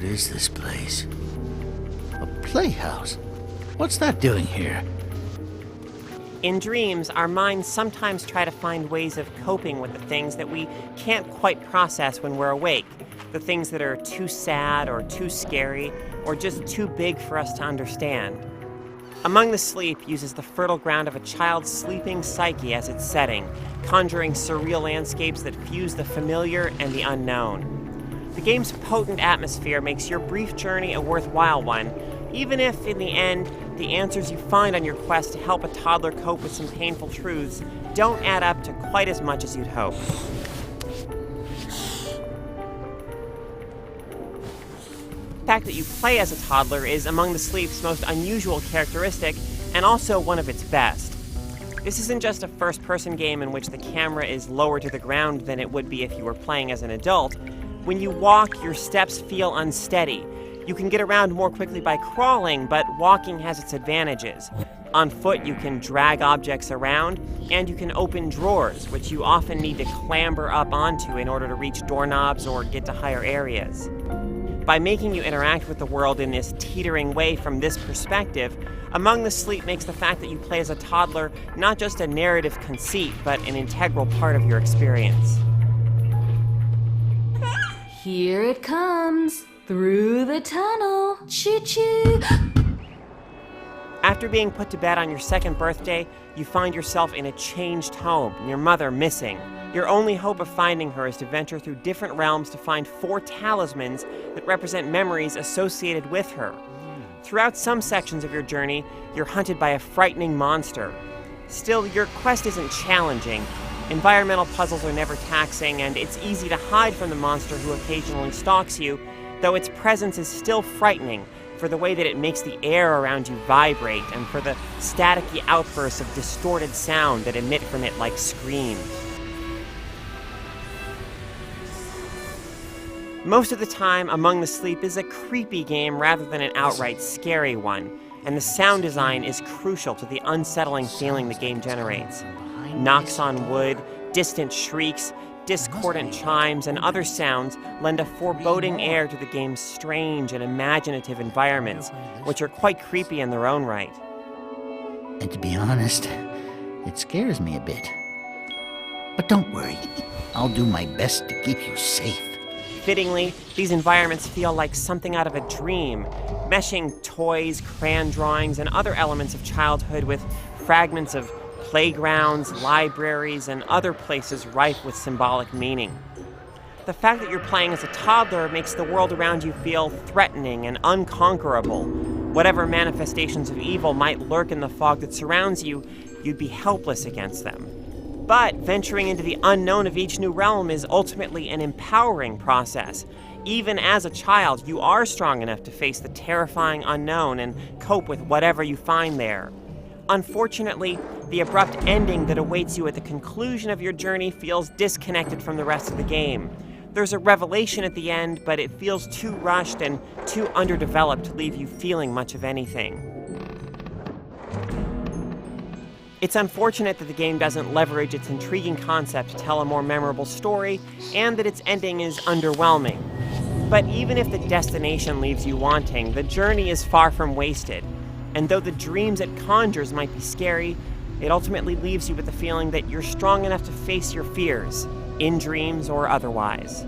What is this place? A playhouse? What's that doing here? In dreams, our minds sometimes try to find ways of coping with the things that we can't quite process when we're awake. The things that are too sad or too scary or just too big for us to understand. Among the Sleep uses the fertile ground of a child's sleeping psyche as its setting, conjuring surreal landscapes that fuse the familiar and the unknown. The game's potent atmosphere makes your brief journey a worthwhile one, even if, in the end, the answers you find on your quest to help a toddler cope with some painful truths don't add up to quite as much as you'd hope. The fact that you play as a toddler is among the Sleep's most unusual characteristic, and also one of its best. This isn't just a first-person game in which the camera is lower to the ground than it would be if you were playing as an adult. When you walk, your steps feel unsteady. You can get around more quickly by crawling, but walking has its advantages. On foot, you can drag objects around, and you can open drawers, which you often need to clamber up onto in order to reach doorknobs or get to higher areas. By making you interact with the world in this teetering way from this perspective, Among the Sleep makes the fact that you play as a toddler not just a narrative conceit, but an integral part of your experience. Here it comes, through the tunnel, choo-choo. After being put to bed on your second birthday, you find yourself in a changed home, and your mother missing. Your only hope of finding her is to venture through different realms to find 4 talismans that represent memories associated with her. Throughout some sections of your journey, you're hunted by a frightening monster. Still, your quest isn't challenging. Environmental puzzles are never taxing, and it's easy to hide from the monster who occasionally stalks you, though its presence is still frightening for the way that it makes the air around you vibrate and for the staticky outbursts of distorted sound that emit from it like screams. Most of the time, Among the Sleep is a creepy game rather than an outright scary one, and the sound design is crucial to the unsettling feeling the game generates. Knocks on wood, distant shrieks, discordant chimes, and other sounds lend a foreboding air to the game's strange and imaginative environments, which are quite creepy in their own right. And to be honest, it scares me a bit. But don't worry, I'll do my best to keep you safe. Fittingly, these environments feel like something out of a dream, meshing toys, crayon drawings, and other elements of childhood with fragments of playgrounds, libraries, and other places rife with symbolic meaning. The fact that you're playing as a toddler makes the world around you feel threatening and unconquerable. Whatever manifestations of evil might lurk in the fog that surrounds you, you'd be helpless against them. But venturing into the unknown of each new realm is ultimately an empowering process. Even as a child, you are strong enough to face the terrifying unknown and cope with whatever you find there. Unfortunately, the abrupt ending that awaits you at the conclusion of your journey feels disconnected from the rest of the game. There's a revelation at the end, but it feels too rushed and too underdeveloped to leave you feeling much of anything. It's unfortunate that the game doesn't leverage its intriguing concept to tell a more memorable story, and that its ending is underwhelming. But even if the destination leaves you wanting, the journey is far from wasted. And though the dreams it conjures might be scary, it ultimately leaves you with the feeling that you're strong enough to face your fears, in dreams or otherwise.